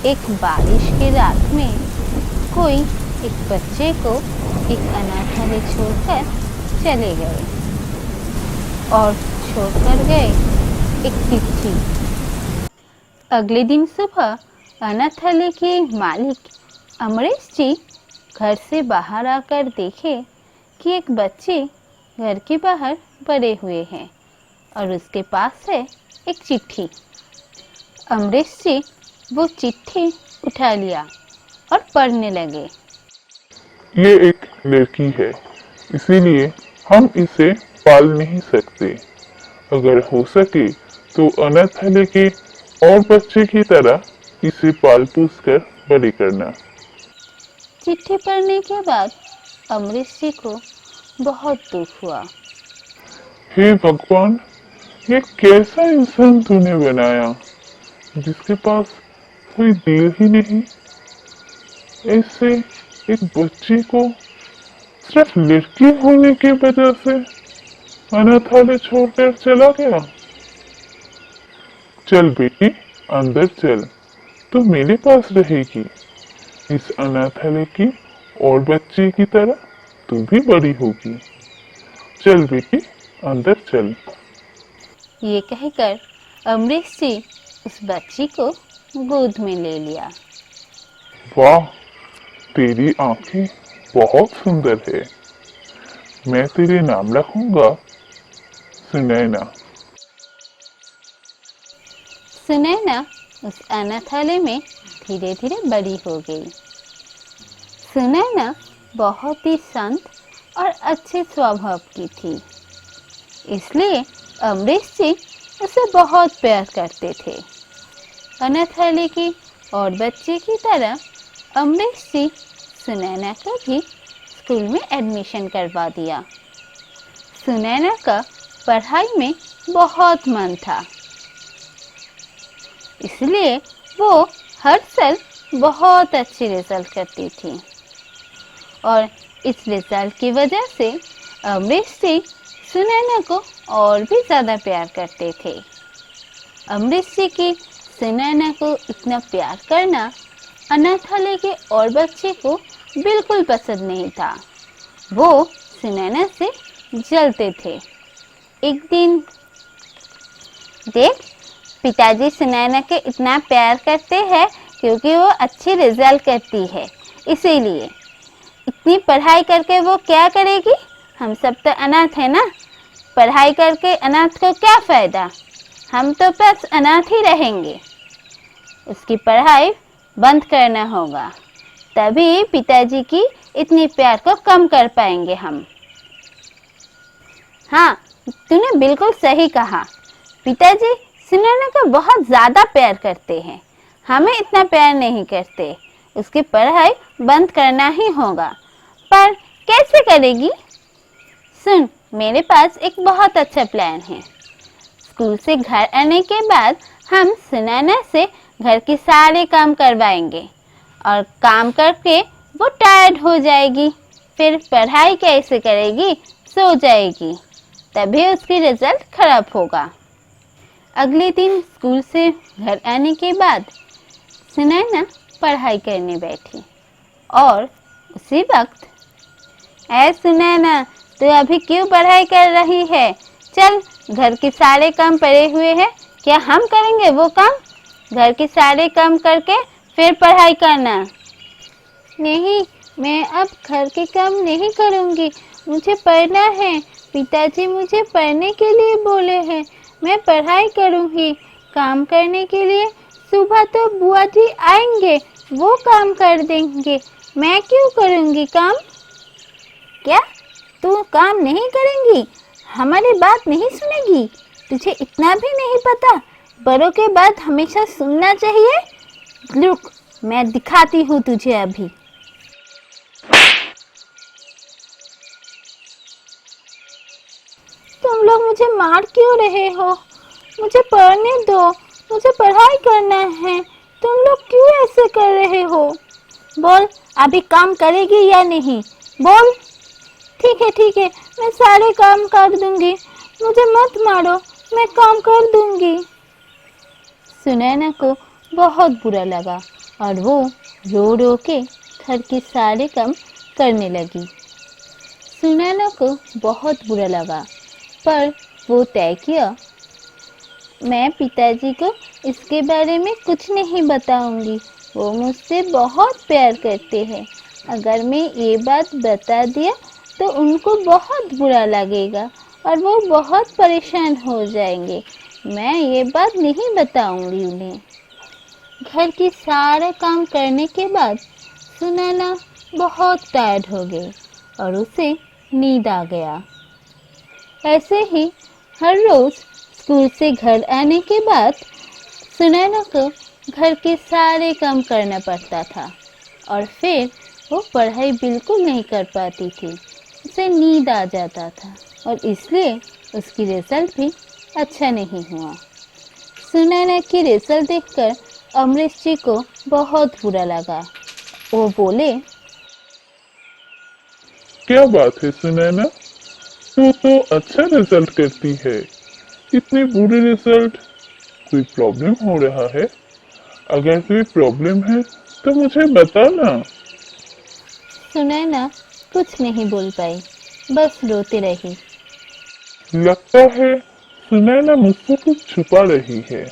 एक बारिश की रात में कोई एक बच्चे को एक अनाथालय छोड़कर चले गए और छोड़कर गए एक चिट्ठी। अगले दिन सुबह अनाथालय के मालिक अमरीश जी घर से बाहर आकर देखे कि एक बच्चे घर के बाहर पड़े हुए हैं और उसके पास है एक चिट्ठी। अमरीश जी वो चिट्ठी उठा लिया और पढ़ने लगे। ये एक लड़की है, इसीलिए हम इसे पाल नहीं सकते। अगर हो सके तो अनाथालय के और बच्चे की तरह इसे पाल पोस कर बड़े करना। चिट्ठी पढ़ने के बाद अमरीश जी को बहुत दुख हुआ। हे भगवान, ये कैसा इंसान तूने बनाया जिसके पास कोई दिल ही नहीं। ऐसे एक बच्चे को सिर्फ लड़की होने की वजह से अनाथालय छोड़कर चला गया। चल बेटी, अंदर चल, तू मेरे पास रहेगी। इस अनाथालय की और बच्चे की तरह तू भी बड़ी होगी। चल बेटी, अंदर चल। ये कहकर अमरीश जी उस बच्ची को गोद में ले लिया। वाह, तेरी आंखें बहुत सुंदर है। मैं तेरे नाम रखूंगा सुनैना। सुनैना उस अनाथालय में धीरे धीरे बड़ी हो गई। सुनैना बहुत ही शांत और अच्छे स्वभाव की थी, इसलिए अमरीश जी उसे बहुत प्यार करते थे। अनाथालय की और बच्चे की तरह अमरीश जी सुनैना का भी स्कूल में एडमिशन करवा दिया। सुनैना का पढ़ाई में बहुत मन था, इसलिए वो हर साल बहुत अच्छी रिजल्ट करती थी और इस रिजल्ट की वजह से अमरीश जी सुनैना को और भी ज़्यादा प्यार करते थे। अमरीश जी की सुनैना को इतना प्यार करना अनाथालय के और बच्चे को बिल्कुल पसंद नहीं था। वो सुनैना से जलते थे। एक दिन, देख, पिताजी सुनैना के इतना प्यार करते हैं क्योंकि वो अच्छी रिजल्ट करती है, इसीलिए। इतनी पढ़ाई करके वो क्या करेगी? हम सब तो अनाथ है ना, पढ़ाई करके अनाथ को क्या फ़ायदा? हम तो बस अनाथ ही रहेंगे। उसकी पढ़ाई बंद करना होगा, तभी पिताजी की इतनी प्यार को कम कर पाएंगे हम। हाँ, तूने बिल्कुल सही कहा। पिताजी सुनैना को बहुत ज़्यादा प्यार करते हैं, हमें इतना प्यार नहीं करते। उसकी पढ़ाई बंद करना ही होगा, पर कैसे करेगी? सुन, मेरे पास एक बहुत अच्छा प्लान है। स्कूल से घर आने के बाद हम सुनैना से घर के सारे काम करवाएंगे और काम करके वो टायर्ड हो जाएगी, फिर पढ़ाई कैसे करेगी? सो जाएगी, तभी उसकी रिजल्ट खराब होगा। अगले दिन स्कूल से घर आने के बाद सुनैना पढ़ाई करने बैठी और उसी वक्त, ऐ सुनैना, तू अभी क्यों पढ़ाई कर रही है? चल, घर के सारे काम पड़े हुए हैं, क्या हम करेंगे वो काम? घर के सारे काम करके फिर पढ़ाई करना। नहीं, मैं अब घर के काम नहीं करूँगी, मुझे पढ़ना है। पिताजी मुझे पढ़ने के लिए बोले हैं, मैं पढ़ाई करूँगी। काम करने के लिए सुबह तो बुआ जी आएंगे, वो काम कर देंगे, मैं क्यों करूँगी काम? क्या तू काम नहीं करेंगी? हमारी बात नहीं सुनेगी? तुझे इतना भी नहीं पता? बड़ों के बात हमेशा सुनना चाहिए। रुक, मैं दिखाती हूँ तुझे अभी। तुम लोग मुझे मार क्यों रहे हो? मुझे पढ़ने दो, मुझे पढ़ाई करना है। तुम लोग क्यों ऐसे कर रहे हो? बोल, अभी काम करेगी या नहीं? बोल। ठीक है, मैं सारे काम कर दूंगी, मुझे मत मारो, मैं काम कर दूंगी। सुनैना को बहुत बुरा लगा और वो रो रो के घर के सारे काम करने लगी। सुनैना को बहुत बुरा लगा, पर वो तय किया, मैं पिताजी को इसके बारे में कुछ नहीं बताऊंगी। वो मुझसे बहुत प्यार करते हैं। अगर मैं ये बात बता दिया तो उनको बहुत बुरा लगेगा और वो बहुत परेशान हो जाएंगे। मैं ये बात नहीं बताऊंगी उन्हें। घर की सारा काम करने के बाद सुनैना बहुत टायर्ड हो गई और उसे नींद आ गया। ऐसे ही हर रोज स्कूल से घर आने के बाद सुनैना को घर के सारे काम करना पड़ता था और फिर वो पढ़ाई बिल्कुल नहीं कर पाती थी। उसे नींद आ जाता था और इसलिए उसकी रिजल्ट भी अच्छा नहीं हुआ। सुनैना की रिजल्ट देखकर अमरीश जी को बहुत बुरा लगा। वो बोले, क्या बात है सुनैना, तू तो अच्छा रिजल्ट करती है, इतनी बुरी रिजल्ट, कोई प्रॉब्लम हो रहा है? अगर कोई प्रॉब्लम है तो मुझे बताना। सुनैना कुछ नहीं बोल पाई, बस रोती रही। लगता है सुनैना मुझसे कुछ छुपा रही है।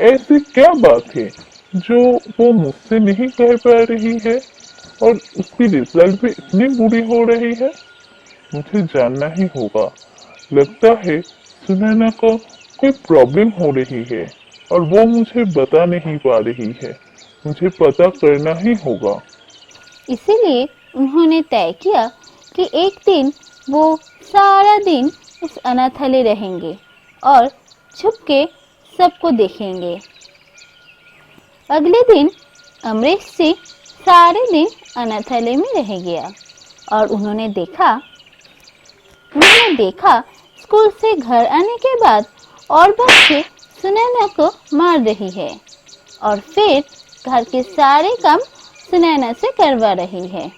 ऐसी क्या बात है जो वो मुझसे नहीं कह पा रही है और उसकी रिजल्ट भी इतनी बुरी हो रही है? मुझे जानना ही होगा। लगता है सुनैना को कोई प्रॉब्लम हो रही है और वो मुझे बता नहीं पा रही है। मुझे पता करना ही होगा। इसीलिए उन्होंने तय किया कि एक दिन वो सारा दिन उस अनाथालय रहेंगे और छुप के सबको देखेंगे। अगले दिन अमरीश जी सारे दिन अनाथालय में रह गया और उन्होंने देखा स्कूल से घर आने के बाद और बच्चे सुनैना को मार रही है और फिर घर के सारे काम सुनैना से करवा रही है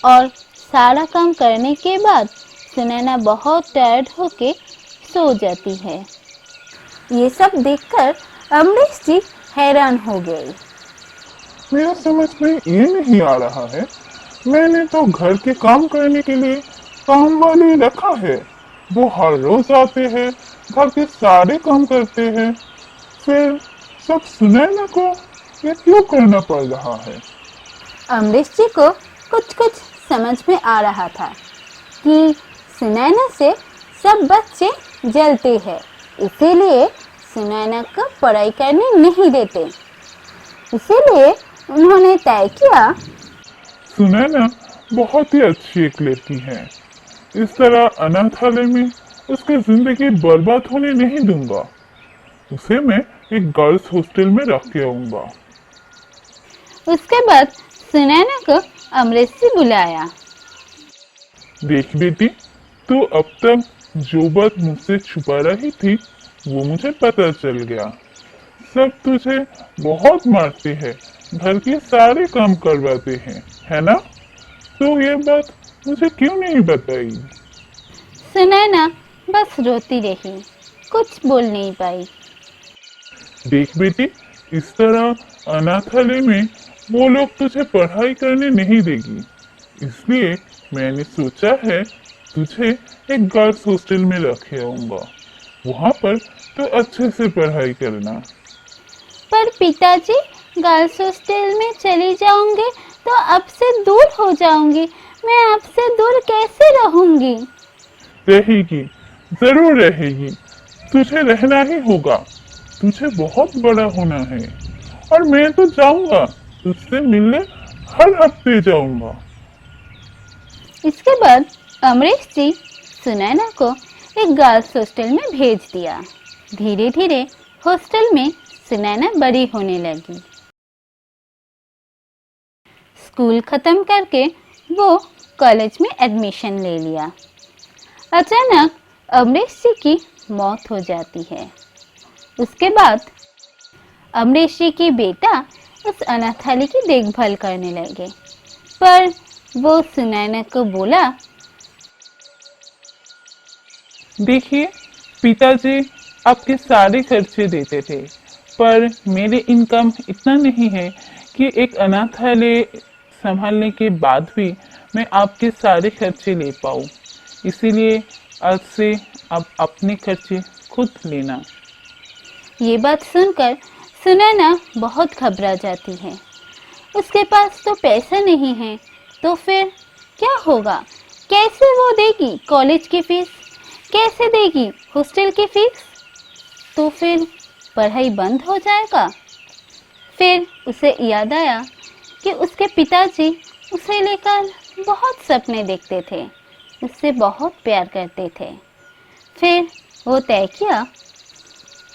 और सारा काम करने के बाद सुनैना बहुत टायर्ड होके सो जाती है। ये सब देखकर अमरीश जी हैरान हो गए। मेरा समझ में ये नहीं आ रहा है, मैंने तो घर के काम करने के लिए काम वाले रखा है। वो हर रोज आते हैं, घर के सारे काम करते हैं, फिर सब सुनैना को ये क्यों करना पड़ रहा है? अमरीश जी को कुछ कुछ समझ में आ रहा था कि सुनैना से सब बच्चे जलते हैं, इसीलिए सुनैना को पढ़ाई करने नहीं देते। इसीलिए उन्होंने तय किया, सुनैना बहुत ही अच्छी एक लड़की है, इस तरह अनाथालय में उसकी जिंदगी बर्बाद होने नहीं दूंगा। उसे मैं एक गर्ल्स हॉस्टल में रख के आऊंगा। उसके बाद सुनैना को अमरीश जी बुलाया। देख बेटी, तू अब तक जो बात मुझसे छुपा रही थी वो मुझे पता चल गया। सब तुझे बहुत मारते हैं, घर के सारे काम करवाते हैं, है ना? तो ये बात मुझे क्यों नहीं बताई? सुनैना बस रोती रही, कुछ बोल नहीं पाई। देख बेटी, इस तरह अनाथालय में वो लोग तुझे पढ़ाई करने नहीं देगी, इसलिए मैंने सोचा है तुझे एक गर्ल्स हॉस्टल में रखे आऊंगा। वहाँ पर तो अच्छे से पढ़ाई करना। पर पिताजी, गर्ल्स हॉस्टल में चली जाऊंगी तो आपसे दूर हो जाऊंगी। मैं आपसे दूर कैसे रहूंगी? रहेगी, जरूर रहेगी। तुझे रहना ही होगा। तुझे बहुत बड़ा होना है और मैं तो जाऊंगा, तुझसे मिलने हर हफ्ते जाऊंगा। इसके बाद अमरीश जी सुनैना को एक गर्ल्स हॉस्टल में भेज दिया। धीरे धीरे हॉस्टल में सुनैना बड़ी होने लगी। स्कूल खत्म करके वो कॉलेज में एडमिशन ले लिया। अचानक अमरीश जी की मौत हो जाती है। उसके बाद अमरीश जी की बेटा उस अनाथालय की देखभाल करने लगे, पर वो सुनैना को बोला, देखिए, पिताजी आपके सारे खर्चे देते थे, पर मेरे इनकम इतना नहीं है कि एक अनाथालय संभालने के बाद भी मैं आपके सारे खर्चे ले पाऊँ। इसीलिए आज से आप अपने खर्चे खुद लेना। ये बात सुनकर सुनैना बहुत घबरा जाती है। उसके पास तो पैसा नहीं है, तो फिर क्या होगा? कैसे वो देगी कॉलेज की फीस? कैसे देगी हॉस्टल की फीस? तो फिर पढ़ाई बंद हो जाएगा। फिर उसे याद आया कि उसके पिताजी उसे लेकर बहुत सपने देखते थे, उससे बहुत प्यार करते थे। फिर वो तय किया,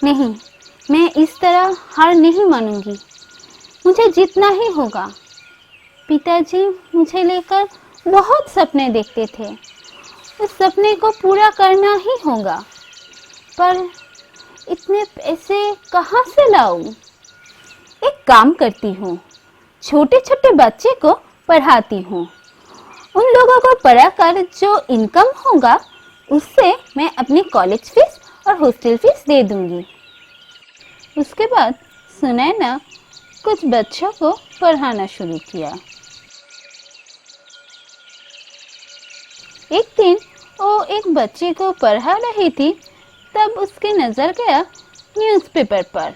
नहीं, मैं इस तरह हार नहीं मानूंगी, मुझे जीतना ही होगा। पिताजी मुझे लेकर बहुत सपने देखते थे, उस सपने को पूरा करना ही होगा। पर इतने पैसे कहाँ से लाऊं? एक काम करती हूँ, छोटे छोटे बच्चे को पढ़ाती हूँ। उन लोगों को पढ़ाकर जो इनकम होगा उससे मैं अपनी कॉलेज फीस और हॉस्टल फीस दे दूंगी। उसके बाद सुनैना कुछ बच्चों को पढ़ाना शुरू किया। एक दिन वो एक बच्चे को पढ़ा रही थी, तब उसकी नज़र गया न्यूज़पेपर पर।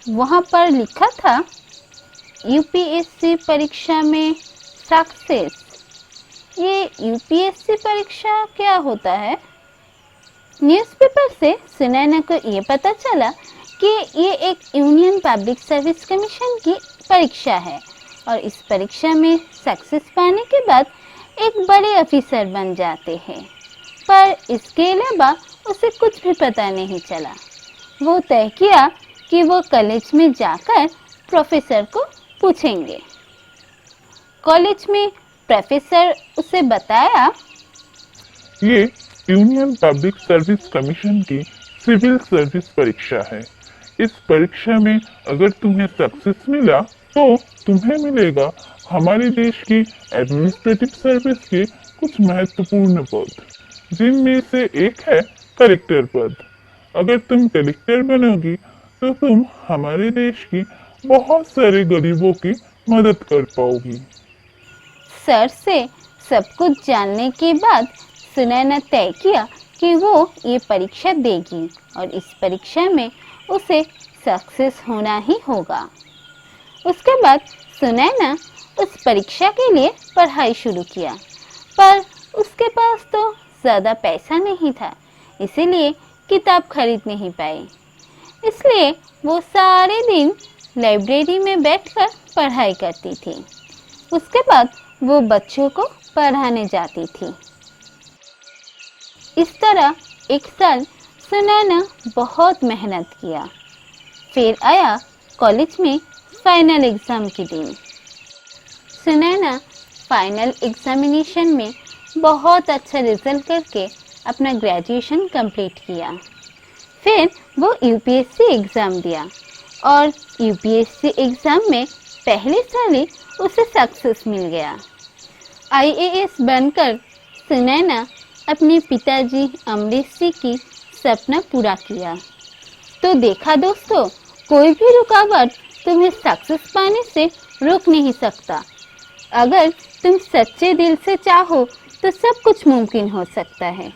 वहाँ पर लिखा था, यूपीएससी परीक्षा में सक्सेस। ये यूपीएससी परीक्षा क्या होता है? न्यूज़पेपर से सुनैना को ये पता चला कि ये एक यूनियन पब्लिक सर्विस कमीशन की परीक्षा है और इस परीक्षा में सक्सेस पाने के बाद एक बड़े अफिसर बन जाते हैं। पर इसके अलावा उसे कुछ भी पता नहीं चला। वो तय किया कि वो कॉलेज में जाकर प्रोफेसर को पूछेंगे। कॉलेज में प्रोफेसर उसे बताया, ये यूनियन पब्लिक सर्विस कमीशन की सिविल सर्विस परीक्षा है। इस परीक्षा में अगर तुम्हें सक्सेस मिला तो तुम्हें मिलेगा हमारे देश की एडमिनिस्ट्रेटिव सर्विस के कुछ महत्वपूर्ण पद, जिनमें से एक है कलेक्टर पद। अगर तुम कलेक्टर बनोगी तो तुम हमारे देश की बहुत सारे गरीबों की मदद कर पाओगी। सर से सब कुछ जानने के बाद सुनैना तय किया कि वो ये परीक्षा देगी और इस परीक्षा में उसे सक्सेस होना ही होगा। उसके बाद सुनैना उस परीक्षा के लिए पढ़ाई शुरू किया, पर उसके पास तो ज़्यादा पैसा नहीं था, इसीलिए किताब खरीद नहीं पाई। इसलिए वो सारे दिन लाइब्रेरी में बैठकर पढ़ाई करती थी। उसके बाद वो बच्चों को पढ़ाने जाती थी। इस तरह एक साल सुनैना बहुत मेहनत किया। फिर आया कॉलेज में फाइनल एग्ज़ाम के दिन। सुनैना फाइनल एग्जामिनेशन में बहुत अच्छा रिजल्ट करके अपना ग्रेजुएशन कंप्लीट किया। फिर वो यूपीएससी एग्ज़ाम दिया और यूपीएससी एग्ज़ाम में पहले साल ही उसे सक्सेस मिल गया। आईएएस बनकर सुनैना अपने पिताजी अमरीश सिंह की सपना पूरा किया। तो देखा दोस्तों, कोई भी रुकावट तुम्हें सक्सेस पाने से रोक नहीं सकता। अगर तुम सच्चे दिल से चाहो तो सब कुछ मुमकिन हो सकता है।